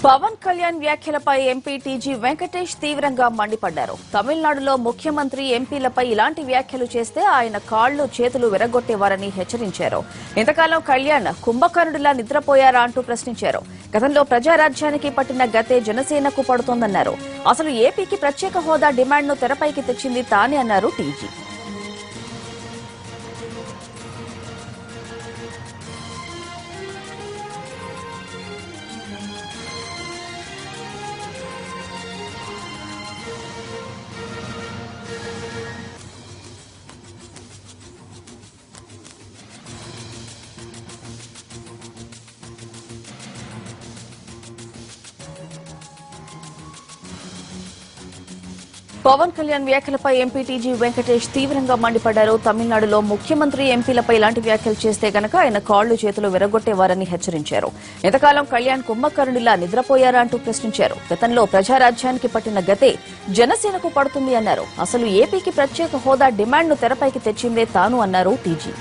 పవన్ కళ్యాణ్ వ్యాఖ్యలపై MP TG Venkatesh తీవ్రంగా మండిపడ్డారు. తమిళనాడులో ముఖ్యమంత్రి ఎంపీలపై ఇలాంటి వ్యాఖ్యలు చేస్తే ఆయన కాళ్లు చేతులు విరగొట్టేవారని హెచ్చరించారు. ఇంతకాలం కళ్యాణ్ కుంభకర్ణుడిలా నిద్రపోయారా అంటూ ప్రశ్నించారు. గతంలో ప్రజారాజ్యానికి పట్టిన గతే జనసేనకు పడుతోందన్నారు. అసలు ఏపీకి ప్రత్యేక హోదా డిమాండ్ను తెరపైకి తెచ్చింది తానే అన్నారు టీజీ. పవన్ కళ్యాణ్ వ్యాఖ్యలపై ఎంపీ టీజీ వెంకటేష్ తీవ్రంగా మండిపడ్డారు. తమిళనాడులో ముఖ్యమంత్రి ఎంపీలపై ఇలాంటి వ్యాఖ్యలు చేస్తే గనక ఆయన కాళ్లు చేతులు విరగొట్టేవారని హెచ్చరించారు. ఇంతకాలం కళ్యాణ్ కుంభకర్ణుడిలా నిద్రపోయారా అంటూ ప్రశ్నించారు. గతంలో ప్రజారాజ్యానికి పట్టిన గతే జనసేనకు పడుతుంది అన్నారు. అసలు ఏపీకి ప్రత్యేక హోదా డిమాండ్ను తెరపైకి తెచ్చిందే తాను అన్నారు టీజీ.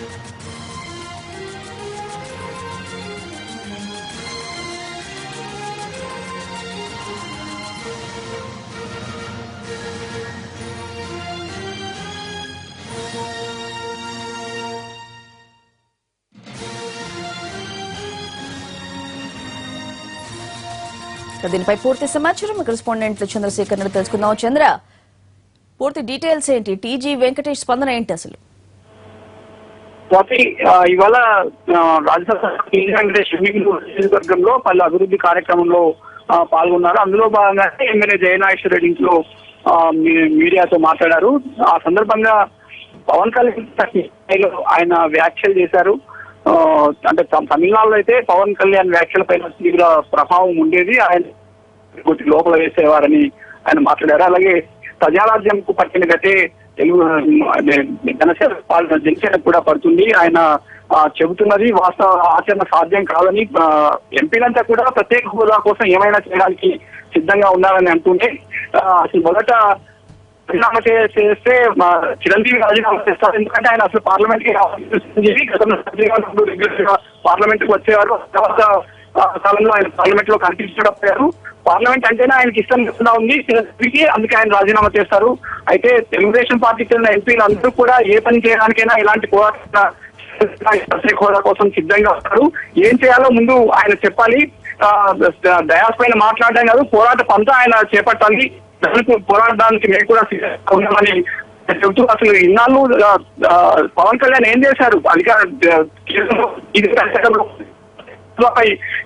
దీనిపై పూర్తి సమాచారం కరెస్పాండెంట్ చంద్రశేఖర్ నుండి తెలుసుకుందాం. చంద్ర, పూర్తి డీటెయిల్స్ ఏంటి? టీజీ వెంకటేష్ స్పందన ఏంటి అసలు? ఇవాళ రాజ్యసభ టీజీ వెంకటేష్ నియోజకవర్గంలో పలు అభివృద్ధి కార్యక్రమంలో పాల్గొన్నారు. అందులో భాగంగానే ఎమ్మెల్యే జయనాగేశ్వర రెడ్డి ఇంట్లో మీడియాతో మాట్లాడారు. ఆ సందర్భంగా పవన్ కళ్యాణ్ ఆయన వ్యాఖ్యలు చేశారు. అంటే తమిళనాడులో అయితే పవన్ కళ్యాణ్ వ్యాఖ్యలపైన తీవ్ర ప్రభావం ఉండేది, ఆయన లోపల వేసేవారని ఆయన మాట్లాడారు. అలాగే ప్రజారాజ్యంకు పట్టిన గతే తెలుగు జనసేన కూడా పడుతుంది ఆయన చెబుతున్నది వాస్తవ ఆచరణ సాధ్యం కాదని, ఎంపీలంతా కూడా ప్రత్యేక హోదా కోసం ఏమైనా చేయడానికి సిద్ధంగా ఉన్నారని అంటుంటే అసలు మొదట రాజీనామా చేస్తే చిరంజీవి రాజీనామా చేస్తారు. ఎందుకంటే ఆయన అసలు పార్లమెంట్ కి చిరంజీవి గతంలో పార్లమెంట్ కు వచ్చేవారు. తర్వాత కాలంలో ఆయన పార్లమెంట్ లో కనిపించకపోయారు. పార్లమెంట్ అంటేనే ఆయనకి ఇష్టం లేకుండా ఉంది చిరంజీవికి, అందుకే ఆయన రాజీనామా చేస్తారు. అయితే తెలుగుదేశం పార్టీకి చెందిన ఎంపీలు అందరూ కూడా ఏ పని చేయడానికైనా ఇలాంటి పోరాట ప్రత్యేక హోదా కోసం సిద్ధంగా ఉన్నారు. ఏం చేయాలో ముందు ఆయన చెప్పాలి. డయాస్ పైన మాట్లాడడం కాదు, పోరాట పంత ఆయన చేపట్టాలి. పోరాడడానికి మేము కూడా ఉన్నామని చెబుతూ అసలు ఇన్నాళ్ళు పవన్ కళ్యాణ్ ఏం చేశారు?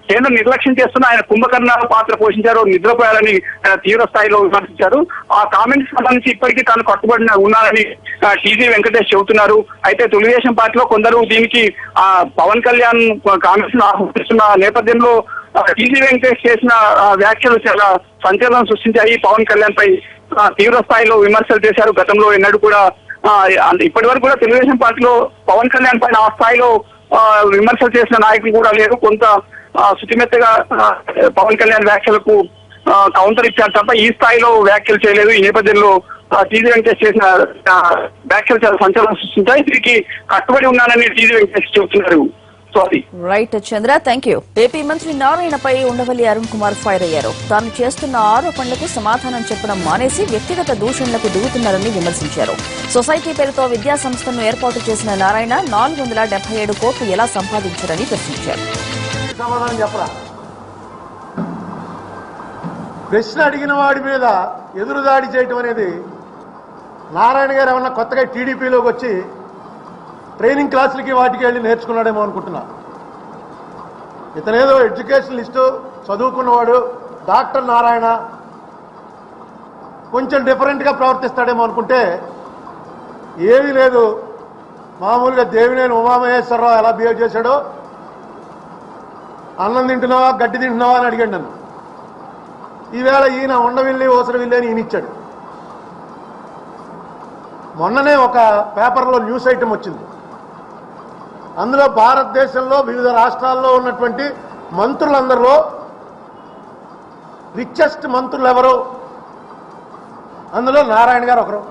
కేంద్రం నిర్లక్ష్యం చేస్తున్న ఆయన కుంభకర్ణాల పాత్ర పోషించారు, నిద్రపోయారని తీవ్ర స్థాయిలో విమర్శించారు. ఆ కామెంట్స్ సంబంధించి ఇప్పటికీ తాను కట్టుబడిన ఉన్నారని టీజీ వెంకటేష్ చెబుతున్నారు. అయితే తెలుగుదేశం పార్టీలో కొందరు దీనికి పవన్ కళ్యాణ్ కామెంట్స్ ఆహ్వానిస్తున్న నేపథ్యంలో టీజీ వెంకటేష్ చేసిన వ్యాఖ్యలు చాలా సంచలనం సృష్టించాయి. పవన్ కళ్యాణ్ పై తీవ్ర స్థాయిలో విమర్శలు చేశారు. గతంలో ఎన్నడూ కూడా ఇప్పటి వరకు కూడా తెలుగుదేశం పార్టీలో పవన్ కళ్యాణ్ పైన ఆ స్థాయిలో విమర్శలు చేసిన నాయకులు కూడా లేరు. కొంత శుచిమెత్తగా పవన్ కళ్యాణ్ వ్యాఖ్యలకు కౌంటర్ ఇచ్చారు తప్ప ఈ స్థాయిలో వ్యాఖ్యలు చేయలేదు. ఈ నేపథ్యంలో టీజీ వెంకటేష్ చేసిన వ్యాఖ్యలు చాలా సంచలనం సృష్టించాయి. దీనికి కట్టుబడి ఉన్నానని టీజీ వెంకటేష్ చెబుతున్నారు. Right Chandra, thank you. AP మంత్రి నారాయణపై ఉండవల్లి అరుణ్ కుమార్ ఫైర్ అయ్యారు. తాను చేస్తున్న ఆరోపణలకు సమాధానం చెప్పడం మానేసి వ్యక్తిగత దూషణలకు దిగుతున్నారని విమర్శించారు. సొసైటీ పేరుతో విద్యా సంస్థను ఏర్పాటు చేసిన నారాయణ 477 కోట్లు ఎలా సంపాదించారని ప్రశ్నించారు. ప్రశ్న అడిగిన వాడి మీద ఎదురుదాడి చేయటం అనేది, నారాయణ గారు ఏమన్నా కొత్తగా టీడీపీలోకి వచ్చి ట్రైనింగ్ క్లాసులకి వాటికి వెళ్ళి నేర్చుకున్నాడేమో అనుకుంటున్నా. ఇతనేదో ఎడ్యుకేషనలిస్టు, చదువుకున్నవాడు, డాక్టర్ నారాయణ కొంచెం డిఫరెంట్గా ప్రవర్తిస్తాడేమో అనుకుంటే ఏమీ లేదు. మామూలుగా దేవినేని ఉమామహేశ్వరరావు ఎలా బిహేవ్ చేశాడో, అన్నం తింటున్నావా గడ్డి తింటున్నావా అని అడిగాడు నన్ను. ఈవేళ ఈయన ఉండవిల్లి ఓసరవిల్లి అని ఈయన ఇచ్చాడు. మొన్ననే ఒక పేపర్లో న్యూస్ ఐటమ్ వచ్చింది. అందులో భారతదేశంలో వివిధ రాష్ట్రాల్లో ఉన్నటువంటి మంత్రులందరిలో రిచెస్ట్ మంత్రులు ఎవరు? అందులో నారాయణ గారు ఒకరు.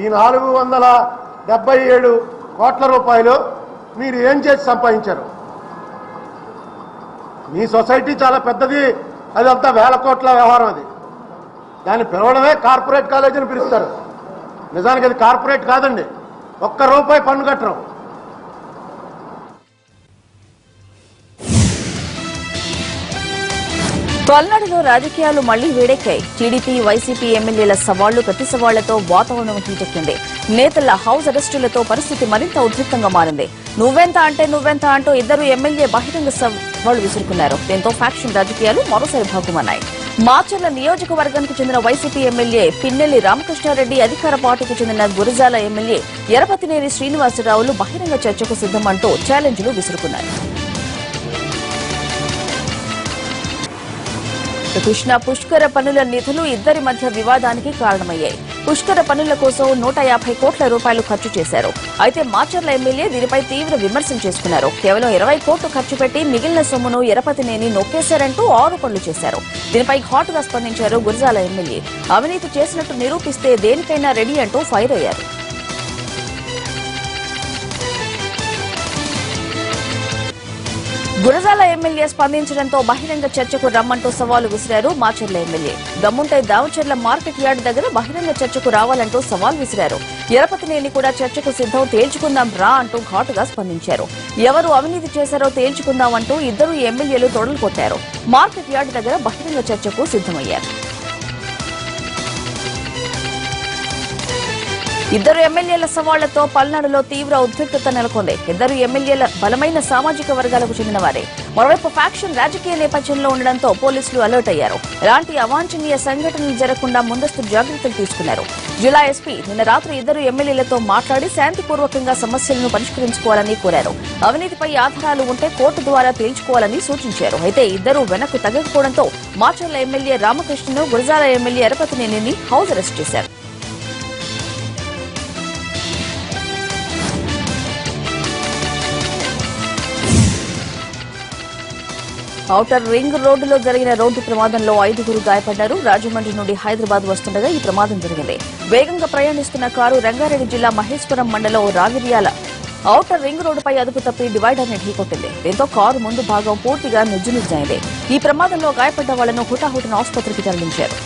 ఈ 477 కోట్ల రూపాయలు మీరు ఏం చేసి సంపాదించారు? మీ సొసైటీ చాలా పెద్దది, అదంతా వేల కోట్ల వ్యవహారం. అది దాన్ని పిలవడమే కార్పొరేట్ కాలేజ్ అని పిలుస్తారు. నిజానికి అది కార్పొరేట్ కాదండి. ₹1 పన్ను కట్టరు. పల్నాడులో రాజకీయాలు మళ్లీ వేడెక్కాయి. టీడీపీ, వైసీపీ ఎమ్మెల్యేల సవాళ్లు, ప్రతి సవాళ్లతో వాతావరణం హీటెక్కింది. నేతల హౌస్ అరెస్టులతో పరిస్థితి మరింత ఉద్రిక్తంగా మారింది. నువ్వెంత అంటే నువ్వెంత అంటూ ఇద్దరు ఎమ్మెల్యే బహిరంగ సవాళ్లు విసురుకున్నారు. దీంతో ఫ్యాక్షన్ రాజకీయాలు మరోసారి భాగమన్నాయి. మాచర్ల నియోజకవర్గానికి చెందిన వైసీపీ ఎమ్మెల్యే పిన్నెల్లి రామకృష్ణారెడ్డి, అధికార పార్టీకి చెందిన గురజాల ఎమ్మెల్యే ఎరపతినేని శ్రీనివాసరావులు బహిరంగ చర్చకు సిద్దమంటూ ఛాలెంజ్లు విసురుకున్నారు. కృష్ణా పుష్కర పనుల నిధులు ఇద్దరి మధ్య వివాదానికి కారణమయ్యాయి. పుష్కర పనుల కోసం 150 కోట్ల రూపాయలు ఖర్చు చేశారు. అయితే మాచర్ల ఎమ్మెల్యే దీనిపై తీవ్ర విమర్శలు చేసుకున్నారు. కేవలం 20 కోట్లు ఖర్చు పెట్టి మిగిలిన సొమ్మును ఎరపతినేని నొక్కేశారంటూ ఆరోపణలు చేశారు. దీనిపై ఘాటుగా స్పందించారు గురజాల ఎమ్మెల్యే. అవినీతి చేసినట్టు నిరూపిస్తే దేనికైనా రెడీ అంటూ ఫైర్ అయ్యారు. గురజాల ఎమ్మెల్యే స్పందించడంతో బహిరంగ చర్చకు రమ్మంటూ సవాలు విసిరారు మాచర్ల ఎమ్మెల్యే. దమ్ముంటే దావచర్ల మార్కెట్ యార్డ్ దగ్గర బహిరంగ చర్చకు రావాలంటూ సవాల్ విసిరారు. ఎరపతినేని కూడా చర్చకు సిద్దం, తేల్చుకుందాం రా అంటూ ఘాటుగా స్పందించారు. ఎవరు అవినీతి చేశారో తేల్చుకుందామంటూ ఇద్దరు ఎమ్మెల్యేలు తొడలు కొట్టారు. మార్కెట్ యార్డ్ దగ్గర బహిరంగ చర్చకు సిద్దమయ్యారు. ఇద్దరు ఎమ్మెల్యేల సవాళ్లతో పల్నాడులో తీవ్ర ఉద్రిక్తత నెలకొంది. ఇద్దరు ఎమ్మెల్యేల బలమైన సామాజిక వర్గాలకు చెందిన వారే. మరోవైపు ఫ్యాక్షన్ రాజకీయ నేపథ్యంలో ఉండడంతో పోలీసులు అలర్ట్ అయ్యారు. ఎలాంటి అవాంఛనీయ సంఘటనలు జరగకుండా ముందస్తు జాగ్రత్తలు తీసుకున్నారు. జిల్లా ఎస్పీ నిన్న రాత్రి ఇద్దరు ఎమ్మెల్యేలతో మాట్లాడి శాంతిపూర్వకంగా సమస్యలను పరిష్కరించుకోవాలని కోరారు. అవినీతిపై ఆధారాలు ఉంటే కోర్టు ద్వారా తేల్చుకోవాలని సూచించారు. అయితే ఇద్దరు వెనక్కు తగ్గకపోవడంతో మాచర్ల ఎమ్మెల్యే రామకృష్ణను, గురజాల ఎమ్మెల్యే ఎరపతినేనిని హౌస్ అరెస్ట్ చేశారు. ఔటర్ రింగ్ రోడ్డులో జరిగిన రోడ్డు ప్రమాదంలో 5గురు గాయపడ్డారు. రాజమండ్రి నుండి హైదరాబాద్ వస్తుండగా ఈ ప్రమాదం జరిగింది. వేగంగా ప్రయాణిస్తున్న కారు రంగారెడ్డి జిల్లా మహేశ్వరం మండలం రాగిర్యాల ఔటర్ రింగ్ రోడ్డుపై అదుపు తప్పి డివైడర్ ని ఢీకొట్టింది. దీంతో కారు ముందు భాగం పూర్తిగా నుజ్జునుజ్జైంది. ఈ ప్రమాదంలో గాయపడ్డ వాళ్లను హుటాహుటిన ఆసుపత్రికి తరలించారు.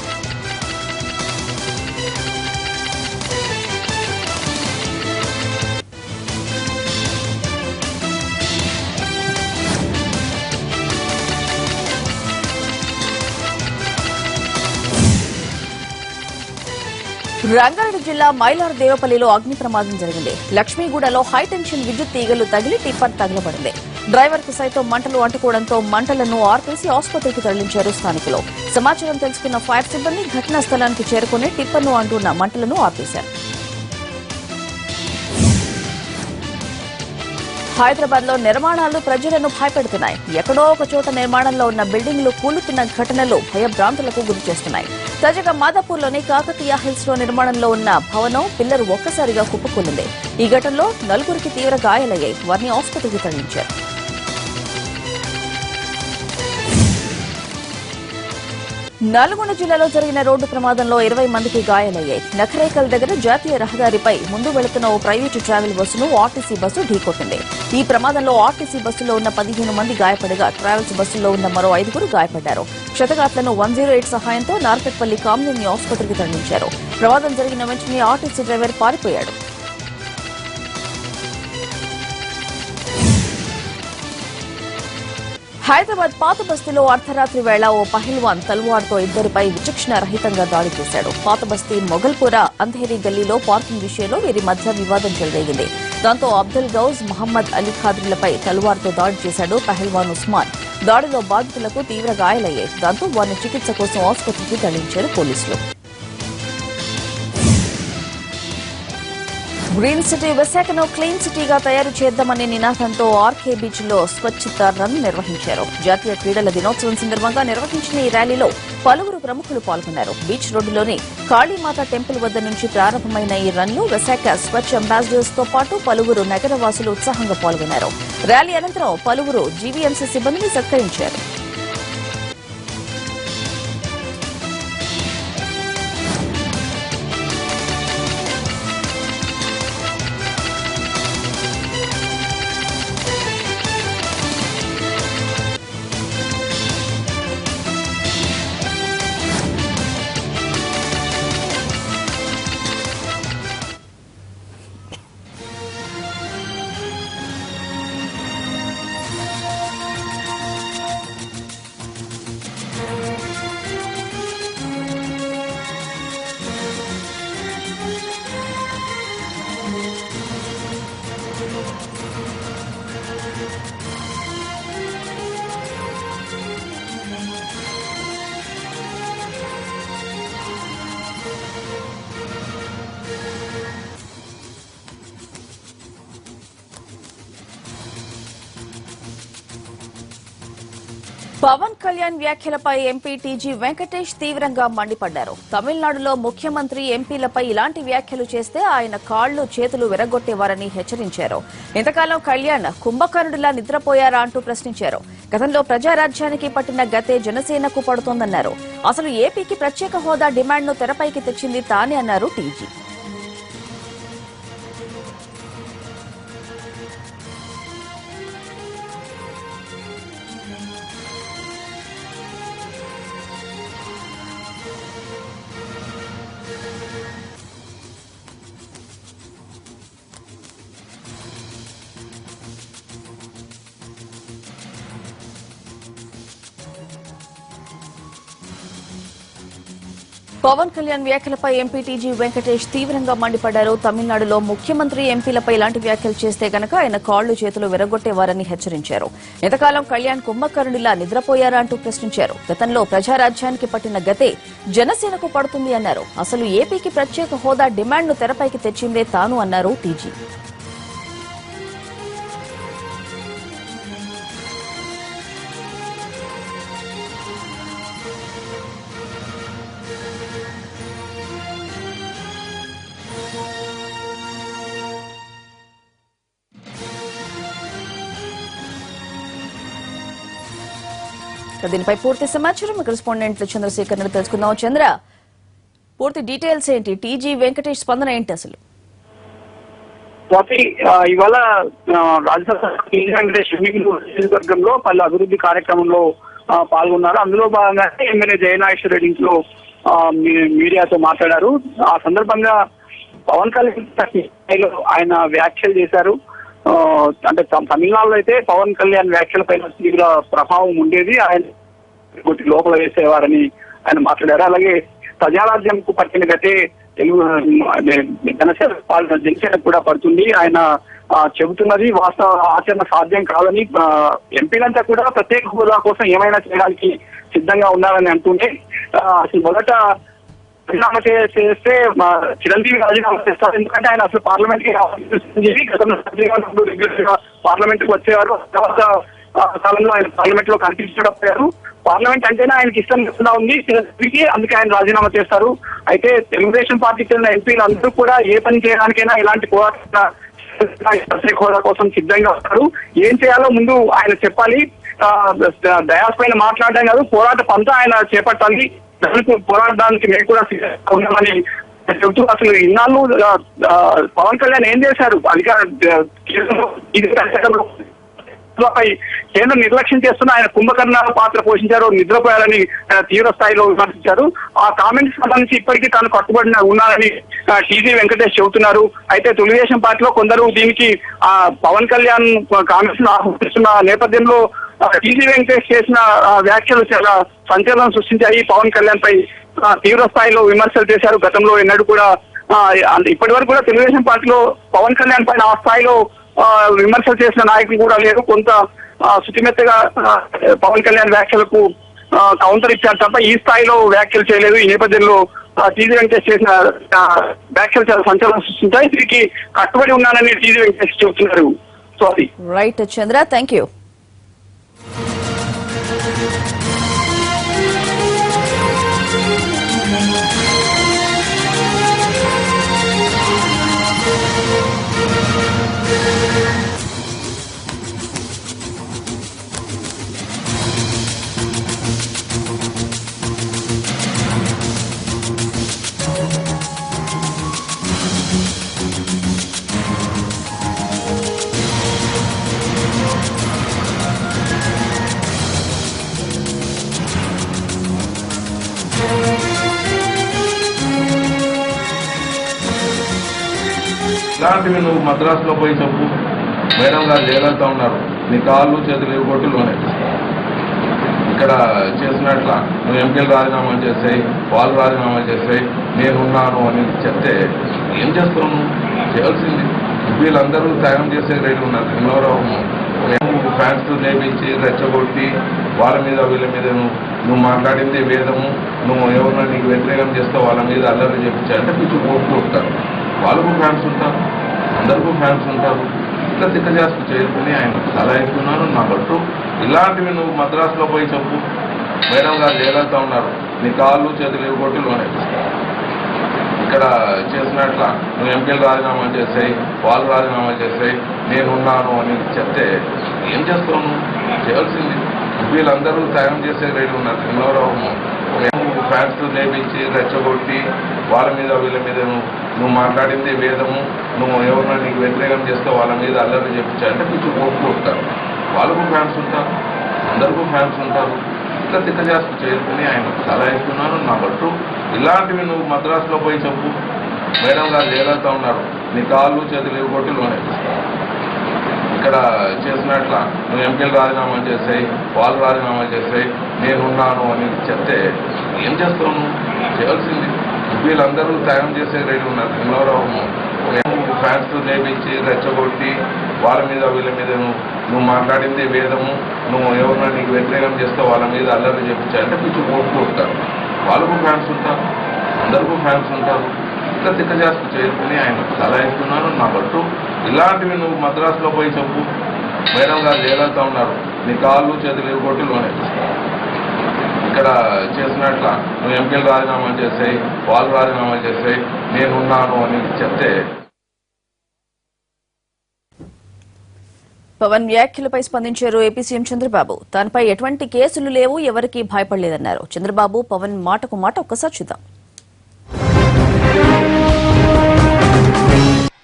రంగారెడ్డి జిల్లా మైలార్ దేవపల్లిలో అగ్ని ప్రమాదం జరిగింది. లక్ష్మీగూడలో హైటెన్షన్ విద్యుత్ తీగలు తగిలి టిప్పర్ తగలబడింది. డ్రైవర్ కు సైతం మంటలు అంటుకోవడంతో మంటలను ఆర్పేసి ఆసుపత్రికి తరలించారు స్థానికులు. సమాచారం తెలుసుకున్న ఫైర్ సిబ్బంది ఘటనా స్థలానికి చేరుకుని టిప్పర్ను అంటున్న మంటలను ఆర్పేశారు. హైదరాబాద్ లో నిర్మాణాలు ప్రజలను భయపెడుతున్నాయి. ఎక్కడో ఒక చోట నిర్మాణంలో ఉన్న బిల్డింగ్లు కూలుతున్న ఘటనలు భయభ్రాంతులకు గురిచేస్తున్నాయి. తాజాగా మాదాపూర్లోని కాకతీయ హిల్స్ లో నిర్మాణంలో ఉన్న భవనం పిల్లర్ ఒక్కసారిగా కుప్పకూలింది. ఈ ఘటనలో 4గురికి తీవ్ర గాయాలయ్యాయి. వారిని ఆసుపత్రికి తరలించారు. నల్గొండ జిల్లాలో జరిగిన రోడ్డు ప్రమాదంలో 20 మందికి గాయాలయ్యాయి. నఖరేకల్ దగ్గర జాతీయ రహదారిపై ముందు వెళుతున్న ఓ ప్రైవేటు ట్రావెల్ బస్సును ఆర్టీసీ బస్సు ఢీకొట్టింది. ఈ ప్రమాదంలో ఆర్టీసీ బస్సులో ఉన్న 15 మంది గాయపడగా ట్రావెల్స్ బస్సులో ఉన్న మరో 5గురు గాయపడ్డారు. క్షతగాత్లను 108 సహాయంతో నార్కట్పల్లి కామినేని ఆసుపత్రికి తరలించారు. ప్రమాదం జరిగిన వెంటనే ఆర్టీసీ డ్రైవర్ పారిపోయాడు. హైదరాబాద్ పాత బస్తీలో అర్ధరాత్రి వేళ ఓ పహిల్వాన్ తల్వార్తో ఇద్దరిపై విచక్షణ రహితంగా దాడి చేశాడు. పాత బస్తీ మొగల్పుర అంధేరి గల్లీలో పార్కింగ్ విషయంలో వీరి మధ్య వివాదం చెలరేగింది. దాంతో అబ్దుల్ గౌజ్, మహమ్మద్ అలీ ఖాద్రీలపై తల్వార్తో దాడి చేశాడు పహిల్వాన్ ఉస్మాన్. దాడిలో బాధితులకు తీవ్ర గాయాలయ్యాయి. దాంతో వారిని చికిత్స కోసం ఆసుపత్రికి తరలించారు పోలీసులు. గ్రీన్ సిటీ విశాఖను క్లీన్ సిటీగా తయారు చేద్దామనే నినాదంతో ఆర్కే బీచ్ లో స్వచ్ఛత రన్ నిర్వహించారు. జాతీయ క్రీడల దినోత్సవం సందర్భంగా నిర్వహించిన ఈ ర్యాలీలో పలువురు ప్రముఖులు పాల్గొన్నారు. బీచ్ రోడ్డులోని కాళీమాత టెంపుల్ వద్ద నుంచి ప్రారంభమైన ఈ రన్ లో విశాఖ స్వచ్ఛ అంబాసిడర్స్ తో పాటు పలువురు నగరవాసులు ఉత్సాహంగా పాల్గొన్నారు. ర్యాలీ అనంతరం పలువురు జీవీఎంసీ సిబ్బందిని సత్కరించారు. పవన్ కళ్యాణ్ వ్యాఖ్యలపై ఎంపీ టీజీ వెంకటేష్ తీవ్రంగా మండిపడ్డారు. తమిళనాడులో ముఖ్యమంత్రి ఎంపీలపై ఇలాంటి వ్యాఖ్యలు చేస్తే ఆయన కాళ్లు చేతులు విరగొట్టేవారని హెచ్చరించారు. ఇంతకాలం కళ్యాణ్ కుంభకర్ణుడిలా నిద్రపోయారా అంటూ ప్రశ్నించారు. గతంలో ప్రజారాజ్యానికి పట్టిన గతే జనసేనకు పడుతోందన్నారు. అసలు ఏపీకి ప్రత్యేక హోదా డిమాండ్ను తెరపైకి తెచ్చింది తానే అన్నారు టీజీ. పవన్ కళ్యాణ్ వ్యాఖ్యలపై ఎంపీ టీజీ వెంకటేష్ తీవ్రంగా మండిపడ్డారు. తమిళనాడులో ముఖ్యమంత్రి ఎంపీలపై ఇలాంటి వ్యాఖ్యలు చేస్తే గనక ఆయన కాళ్లు చేతులు విరగొట్టేవారని హెచ్చరించారు. ఇంతకాలం కళ్యాణ్ కుంభకర్ణుడిలా నిద్రపోయారా అంటూ ప్రశ్నించారు. గతంలో ప్రజారాజ్యానికి పట్టిన గతే జనసేనకు పడుతుంది అన్నారు. అసలు ఏపీకి ప్రత్యేక హోదా డిమాండ్ను తెరపైకి తెచ్చిందే తాను అన్నారు టీజీ. దీనిపై పూర్తి సమాచారం కరెస్పాండెంట్ చంద్రశేఖర్ నుండి తెలుసుకుందాం. చంద్ర, పూర్తి డీటెయిల్స్ ఏంటి? టీజీ వెంకటేష్ స్పందన ఏంటి అసలు? ఇవాళ రాజ్యసభ వెంకటేష్ నియోజకవర్గంలో పలు అభివృద్ధి కార్యక్రమంలో పాల్గొన్నారు. అందులో భాగంగానే ఎమ్మెల్యే జయనాగేశ్వర రెడ్డి ఇంట్లో మీడియాతో మాట్లాడారు. ఆ సందర్భంగా పవన్ కళ్యాణ్ ఆయన వ్యాఖ్యలు చేశారు. అంటే తమిళనాడులో అయితే పవన్ కళ్యాణ్ వ్యాఖ్యలపైన తీవ్ర ప్రభావం ఉండేది, ఆయన లోపల వేసేవారని ఆయన మాట్లాడారు. అలాగే ప్రజారాజ్యంకు పట్టిన గతే తెలుగు జనసేన కూడా పడుతుంది ఆయన చెబుతున్నది వాస్తవ ఆచరణ సాధ్యం కాదని, ఎంపీలంతా కూడా ప్రత్యేక హోదా కోసం ఏమైనా చేయడానికి సిద్ధంగా ఉన్నారని అంటుంటే అసలు మొదట రాజీనామా చేస్తే చిరంజీవి రాజీనామా చేస్తారు. ఎందుకంటే ఆయన అసలు పార్లమెంట్ కి గతంలో పార్లమెంట్ కు వచ్చేవారు. తర్వాత కాలంలో ఆయన పార్లమెంట్ లో కనిపించకపోయారు. పార్లమెంట్ అంటేనే ఆయనకి ఇష్టం లేకుండా ఉంది చిరంజీవికి, అందుకే ఆయన రాజీనామా చేస్తారు. అయితే తెలుగుదేశం పార్టీకి చెందిన ఎంపీలు అందరూ కూడా ఏ పని చేయడానికైనా ఇలాంటి పోరాట ప్రత్యేక హోదా కోసం సిద్ధంగా ఉన్నారు. ఏం చేయాలో ముందు ఆయన చెప్పాలి. డయాస్ పైన మాట్లాడడం కాదు, పోరాట పంత ఆయన చేపట్టాలి. పోరాడడానికి మేము కూడా ఉన్నామని చెబుతూ అసలు ఇన్నాళ్ళు పవన్ కళ్యాణ్ ఏం చేశారు? కేంద్రం నిర్లక్ష్యం చేస్తున్న ఆయన కుంభకర్ణ పాత్ర పోషించారు, నిద్రపోయారని తీవ్ర స్థాయిలో విమర్శించారు. ఆ కామెంట్స్ సంబంధించి ఇప్పటికీ తాను కట్టుబడి ఉన్నారని టీజీ వెంకటేష్ చెబుతున్నారు. అయితే తెలుగుదేశం పార్టీలో కొందరు దీనికి పవన్ కళ్యాణ్ కామెంట్స్ ఆహ్వానిస్తున్న నేపథ్యంలో టీజీ వెంకటేష్ చేసిన వ్యాఖ్యలు చాలా సంచలనం సృష్టించాయి. పవన్ కళ్యాణ్ పై తీవ్ర స్థాయిలో విమర్శలు చేశారు. గతంలో ఎన్నడూ కూడా ఇప్పటి వరకు కూడా తెలుగుదేశం పార్టీలో పవన్ కళ్యాణ్ పైన ఆ స్థాయిలో విమర్శలు చేసిన నాయకులు కూడా లేరు. కొంత శుతిమెత్తగా పవన్ కళ్యాణ్ వ్యాఖ్యలకు కౌంటర్ ఇచ్చారు తప్ప ఈ స్థాయిలో వ్యాఖ్యలు చేయలేదు. ఈ నేపథ్యంలో టీజీ వెంకటేష్ చేసిన వ్యాఖ్యలు చాలా సంచలనం సృష్టించాయి. దీనికి కట్టుబడి ఉన్నానని టీజీ వెంకటేష్ చెబుతున్నారు. సో అది రైట్ చంద్ర, థ్యాంక్ యూ. ఇలాంటివి నువ్వు మద్రాసులో పోయి చెప్పు, మేడం గారు జయలలిత ఉన్నారు, నీ కాళ్ళు చేతులు ఇవ్వగొట్టులోనే ఇక్కడ చేసినట్ల నువ్వు ఎంపీలు రాజీనామా చేసాయి, వాళ్ళు రాజీనామా చేసాయి, నేనున్నాను అని చెప్తే ఏం చేస్తావు? నువ్వు చేయాల్సింది ఎంపీలందరూ త్యాగం చేసే రేటు ఉన్నారు. ఎవరో ఫ్యాన్స్ నేపించి రెచ్చగొట్టి వాళ్ళ మీద వీళ్ళ మీద నువ్వు మాట్లాడింది వేదము, నువ్వు ఎవరన్నా నీకు వ్యతిరేకం చేస్తే వాళ్ళ మీద అల్లరి చేపించాలంటే కొంచెం ఓట్లు కొడతారు. వాళ్ళకు ఫ్యాన్స్ ఉంటారు, అందరికీ ఫ్యాన్స్ ఉంటారు. ఇట్లా దిక్కజాస్తి చేసుకుని ఆయన సలహిస్తున్నాను. నా బట్టు ఇలాంటివి నువ్వు మద్రాసులో పోయి చెప్పు. మేడం గారు జయలలిత ఉన్నారు, నీ కాళ్ళు చేతులు ఇవ్వగొట్టి లోనే ఇక్కడ చేసినట్ల నువ్వు ఎంపీలు రాజీనామా చేసాయి, వాళ్ళు రాజీనామా చేసాయి, నేనున్నాను అని చెప్తే ఏం చేస్తావు? నువ్వు చేయాల్సింది ఎంపీలందరూ సాయం చేసే రేటు ఉన్నారు. చిన్నవరావు ఫ్యాన్స్ లేపించి రెచ్చగొట్టి వాళ్ళ మీద వీళ్ళ మీద నువ్వు మాట్లాడింది వేదము, నువ్వు ఎవరన్నా నీకు వ్యతిరేకం చేస్తే వాళ్ళ మీద అల్లరి చెప్పించాలంటే కొంచెం ఓపుకుంటారు. వాళ్ళకు ఫ్యాన్స్ ఉంటారు, అందరికీ ఫ్యాన్స్ ఉంటారు. ఇట్లా దిక్కజాస్తి చేసుకుని ఆయన సలహిస్తున్నాను. నా బట్టు ఇలాంటివి నువ్వు మద్రాసులో పోయి చెప్పు. మేడం గారు జయలలిత ఉన్నారు, నీ కాళ్ళు చేతులు ఇవ్వగొట్టి లోనే ఇక్కడ చేసినట్ల నువ్వు ఎంపీలు రాజీనామా చేసాయి, వాళ్ళు రాజీనామా చేసాయి, నేనున్నాను అని చెప్తే ఏం చేస్తావు? నువ్వు చేయాల్సింది ఎంపీలందరూ సాయం చేసే రేటు ఉన్నారు. చిన్నవరావు ఫ్యాన్స్ లేపించి రెచ్చగొట్టి వాళ్ళ మీద వీళ్ళ మీద నువ్వు మాట్లాడింది వేదము, నువ్వు ఎవరన్నా నీకు వ్యతిరేకం చేస్తే వాళ్ళ మీద అల్లరి చెప్పించాలంటే కొంచెం ఓపుకుంటారు. వాళ్ళకు ఫ్యాన్స్ ఉంటారు, అందరికీ ఫ్యాన్స్ ఉంటారు. ఇట్లా దిక్కజాస్తి చేసుకుని ఆయన సలహిస్తున్నాను. నా బట్టు ఇలాంటివి నువ్వు మద్రాసులో పోయి చెప్పు. మేడం గారు జయలలిత ఉన్నారు, నీ కాళ్ళు చేతులు ఇవ్వగొట్టి లోనే ఇక్కడ చేసినట్ల నువ్వు ఎంపీలు రాజీనామా చేసాయి, వాళ్ళు రాజీనామా చేసాయి, నేనున్నాను అని చెప్తే. పవన్ వ్యాఖ్యలపై స్పందించారు ఏపీ సీఎం చంద్రబాబు. తనపై ఎటువంటి కేసులు లేవు, ఎవరికీ భయపడలేదన్నారు చంద్రబాబు. పవన్ మాటకు మాట ఒక్కసారి చూద్దాం.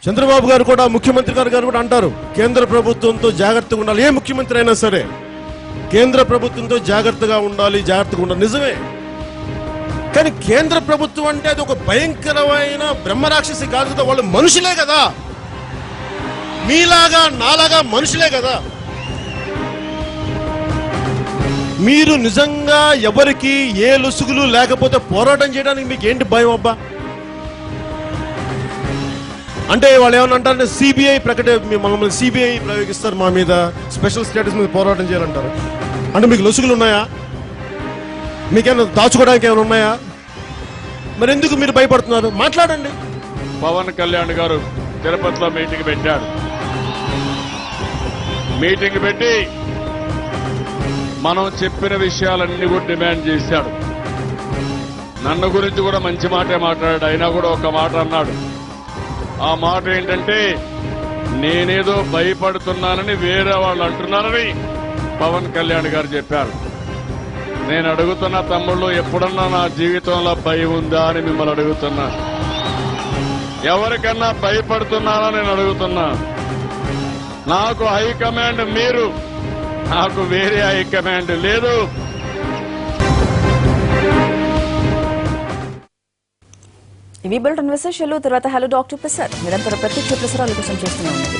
చంద్రబాబు గారు కూడా, ముఖ్యమంత్రి గారు కూడా అంటారు కేంద్ర ప్రభుత్వంతో జాగ్రత్తగా ఉండాలి. ఏ ముఖ్యమంత్రి అయినా సరే కేంద్ర ప్రభుత్వంతో జాగ్రత్తగా ఉండాలి, జాగ్రత్తగా ఉండాలి. నిజమే, కానీ కేంద్ర ప్రభుత్వం అంటే అది ఒక భయంకరమైన బ్రహ్మరాక్షసి కాదు కదా. వాళ్ళు మనుషులే కదా, మీలాగా నాలాగా మనుషులే కదా. మీరు నిజంగా ఎవరికి ఏ లొసుగులు లేకపోతే పోరాటం చేయడానికి మీకు ఏంటి భయం? అబ్బా, అంటే వాళ్ళు ఏమన్నా అంటారంటే సిబిఐ మమ్మల్ని సిబిఐ ప్రయోగిస్తారు, మా మీద స్పెషల్ స్టేటస్ మీద పోరాటం చేయాలంటారు. అంటే మీకు లొసుగులు ఉన్నాయా? మీకేమైనా దాచుకోవడానికి ఏమైనా ఉన్నాయా? మరి ఎందుకు మీరు భయపడుతున్నారు? మాట్లాడండి. పవన్ కళ్యాణ్ గారు తిరుపతిలో మీటింగ్ పెట్టాడు. మీటింగ్ పెట్టి మనం చెప్పిన విషయాలన్నీ కూడా డిమాండ్ చేశాడు. నన్ను గురించి కూడా మంచి మాటే మాట్లాడాడు. అయినా కూడా ఒక మాట అన్నాడు. ఆ మాట ఏంటంటే, నేనేదో భయపడుతున్నానని వేరే వాళ్ళు అంటున్నారని పవన్ కళ్యాణ్ గారు చెప్పారు. నేను అడుగుతున్న తమ్ముళ్ళు, ఎప్పుడన్నా నా జీవితంలో భయం ఉందా అని మిమ్మల్ని అడుగుతున్నా. ఎవరికన్నా భయపడుతున్నానో నేను అడుగుతున్నా. నాకు హైకమాండ్ మీరు, నాకు వేరే హైకమాండ్ లేదు. ఇవి బులెటిన్ విశేషాలు. తర్వాత హలో డాక్టర్ ప్రసాద్ నిరంతర ప్రత్యక్ష ప్రసారాల కోసం చేస్తూనే ఉన్నది.